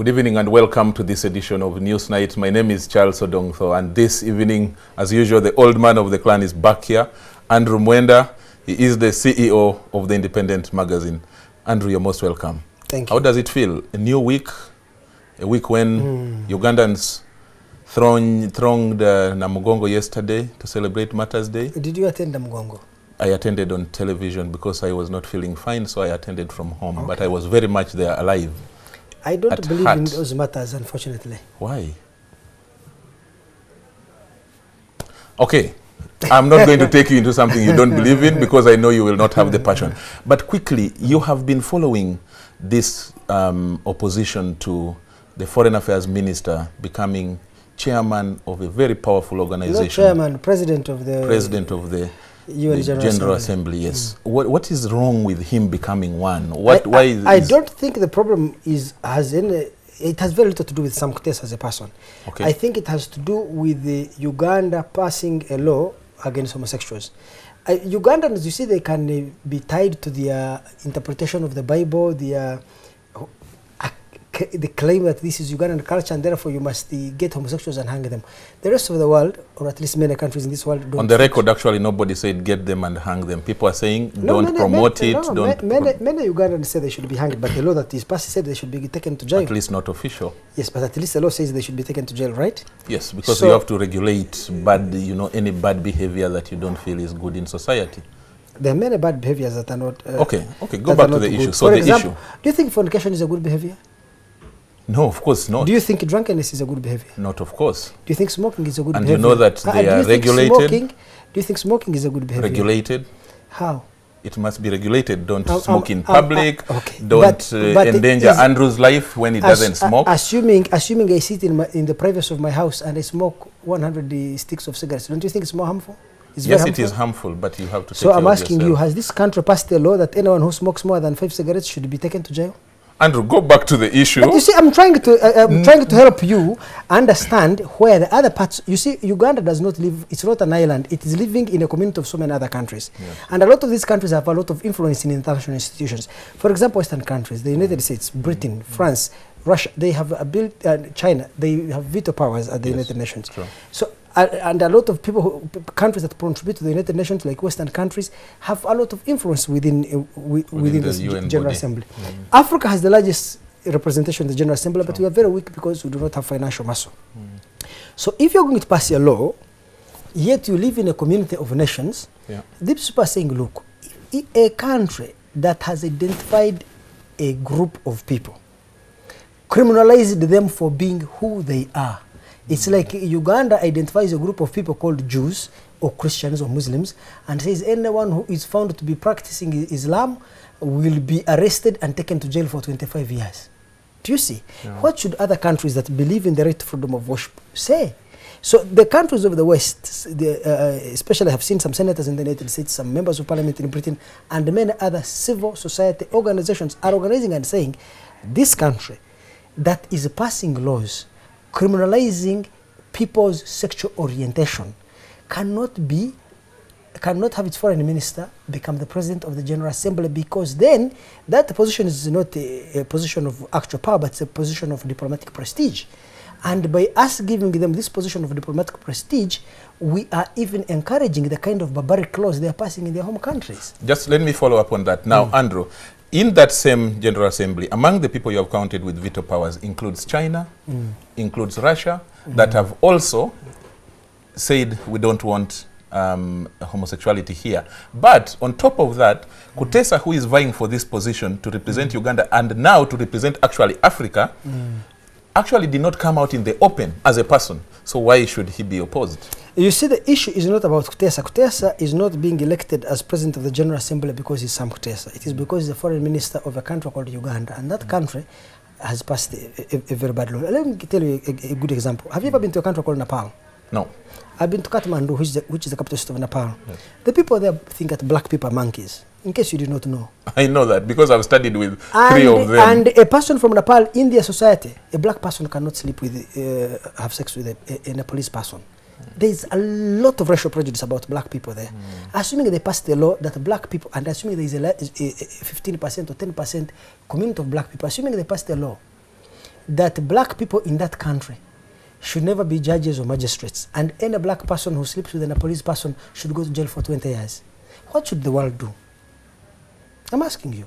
Good evening and welcome to this edition of Newsnight. My name is Charles Odongtho, and this evening, as usual, the old man of the clan is back here, Andrew Mwenda. He is the CEO of the Independent magazine. Andrew, you're most welcome. Thank you. How does it feel? A new week, a week when Ugandans thronged Namugongo yesterday to celebrate Martyrs' Day. Did you attend Namugongo? I attended on television because I was not feeling fine, so I attended from home. Okay. But I was very much there, alive. I don't believe in those matters, unfortunately. Why? Okay. I'm not going to take you into something you don't believe in because I know you will not have the passion. But quickly, you have been following this opposition to the Foreign Affairs Minister becoming chairman of a very powerful organization. Not chairman, president of the UN General Assembly, yes. What is wrong with him becoming one? I don't think the problem it has very little to do with Sam Kutesa as a person. Okay. I think it has to do with Uganda passing a law against homosexuals. Ugandans, you see, they can be tied to their interpretation of the Bible, the claim that this is Ugandan culture and therefore you must get homosexuals and hang them. The rest of the world, or at least many countries in this world, don't. On the record, actually, nobody said get them and hang them. People are saying don't promote it. Many Ugandans say they should be hanged, but the law that is passed said they should be taken to jail. At least not official. Yes, but at least the law says they should be taken to jail, right? Yes, because you have to regulate bad, any bad behavior that you don't feel is good in society. There are many bad behaviors that are not. Okay, go back to the issue. So for example, do you think fornication is a good behavior? No, of course not. Do you think drunkenness is a good behavior? Not, of course. Do you think smoking is a good behavior? And you know that they are regulated. Do you think smoking is a good behavior? Regulated. How? It must be regulated. Don't smoke in public. Okay. Don't endanger Andrew's life when he doesn't smoke. Assuming I sit in the privacy of my house and I smoke 100 sticks of cigarettes, don't you think it's more harmful? Yes, it is harmful, but you have to take care of yourself. So I'm asking you, has this country passed a law that anyone who smokes more than 5 cigarettes should be taken to jail? Andrew, go back to the issue. But you see, I'm trying to help you understand where the other parts. You see, Uganda does not live. It's not an island. It is living in a community of so many other countries, and a lot of these countries have a lot of influence in international institutions. For example, Western countries, the United States, Britain, France, Russia, they have China. They have veto powers at the United Nations. True. So. And a lot of countries that contribute to the United Nations, like Western countries, have a lot of influence within the General Assembly. Africa has the largest representation in the General Assembly, but we are very weak because we do not have financial muscle. So if you're going to pass a law, yet you live in a community of nations, these people are saying, look, a country that has identified a group of people, criminalized them for being who they are. It's like Uganda identifies a group of people called Jews or Christians or Muslims and says anyone who is found to be practicing Islam will be arrested and taken to jail for 25 years. Do you see? What should other countries that believe in the right to freedom of worship say? So the countries of the West, especially I have seen some senators in the United States, some members of parliament in Britain, and many other civil society organizations are organizing and saying, this country that is passing laws criminalizing people's sexual orientation cannot have its foreign minister become the president of the General Assembly, because then that position is not a position of actual power, but it's a position of diplomatic prestige. And by us giving them this position of diplomatic prestige, we are even encouraging the kind of barbaric laws they are passing in their home countries. Just let me follow up on that. Now, Andrew, in that same General Assembly, among the people you have counted with veto powers includes China, includes Russia, that have also said we don't want homosexuality here. But on top of that, Kutesa, who is vying for this position to represent Uganda and now to represent actually Africa, actually did not come out in the open as a person. So why should he be opposed? You see, the issue is not about Kutesa. Kutesa is not being elected as president of the General Assembly because he's Sam Kutesa. It is because he's the foreign minister of a country called Uganda. And that country has passed a very bad law. Let me tell you a good example. Have you ever been to a country called Nepal? No. I've been to Kathmandu, which is the capital city of Nepal. Yes. The people there think that black people are monkeys. In case you did not know. I know that because I've studied with 3 of them. And a person from Nepal in their society, a black person cannot sleep with, have sex with a Nepalese person. There's a lot of racial prejudice about black people there. Assuming they passed a law that black people, and assuming there is a 15% or 10% community of black people, assuming they passed a law that black people in that country should never be judges or magistrates, and any black person who sleeps with a police person should go to jail for 20 years. What should the world do? I'm asking you.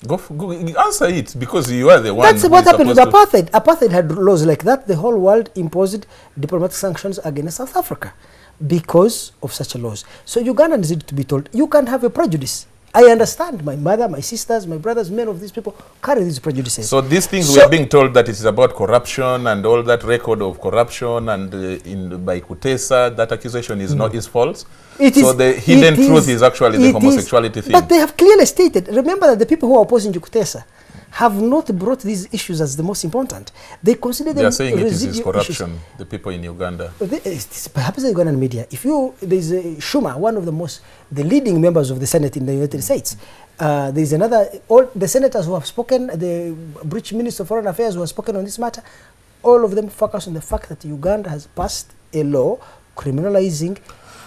Go answer it, because you are the one. That's what happened with apartheid. Apartheid had laws like that. The whole world imposed diplomatic sanctions against South Africa because of such laws. So Ugandans need to be told, you can have a prejudice. I understand my mother, my sisters, my brothers, many of these people carry these prejudices. So these things, we are being told that it is about corruption and all that record of corruption, and by Kutesa, that accusation is not false. So the hidden truth is actually the homosexuality thing. But they have clearly stated, remember that the people who are opposing Kutesa have not brought these issues as the most important. They consider them. They are saying it is corruption, issues. The people in Uganda. Perhaps the Ugandan media. If you, there's Schumer, one of the leading members of the Senate in the United States. There's another, all the senators who have spoken, the British Minister of Foreign Affairs who have spoken on this matter, all of them focus on the fact that Uganda has passed a law criminalizing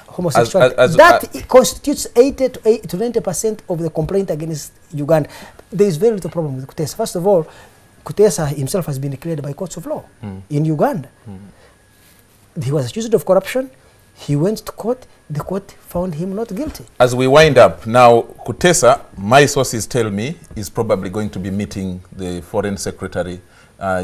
homosexuality. That constitutes 80 to 90% of the complaint against Uganda. There is very little problem with Kutesa. First of all, Kutesa himself has been declared by courts of law in Uganda. He was accused of corruption. He went to court. The court found him not guilty. As we wind up, now Kutesa, my sources tell me, is probably going to be meeting the Foreign Secretary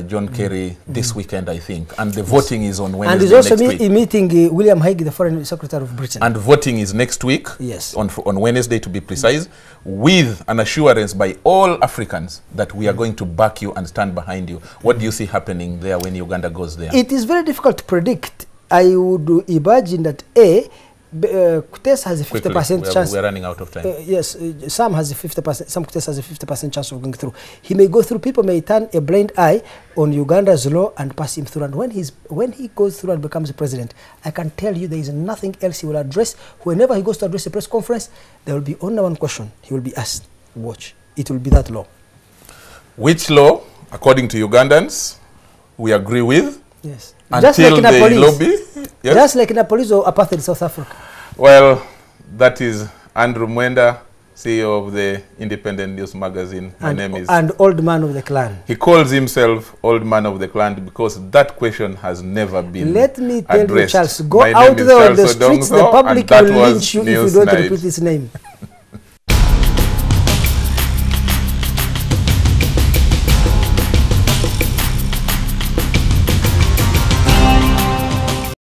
John Kerry this weekend, I think. And the voting is on Wednesday. And he's also meeting William Hague, the Foreign Secretary of Britain. And voting is next week, on Wednesday to be precise, with an assurance by all Africans that we are going to back you and stand behind you. What do you see happening there when Uganda goes there? It is very difficult to predict. I would imagine that Kutesa has a 50% chance. We're running out of time. Yes, some has a 50%. Some Kutesa has a 50% chance of going through. He may go through. People may turn a blind eye on Uganda's law and pass him through. And when he goes through and becomes a president, I can tell you there is nothing else he will address. Whenever he goes to address a press conference, there will be only one question he will be asked. Watch. It will be that law. Which law, according to Ugandans, we agree with? Yes. Until just like they lobby? Yes? Just like in a police or apartheid in South Africa. Well, that is Andrew Mwenda, CEO of the Independent News Magazine. My name is... And Old Man of the Clan. He calls himself Old Man of the Clan because that question has never been Let me tell addressed. you, Charles, go out there on the streets, the public will lynch you if you don't repeat his name.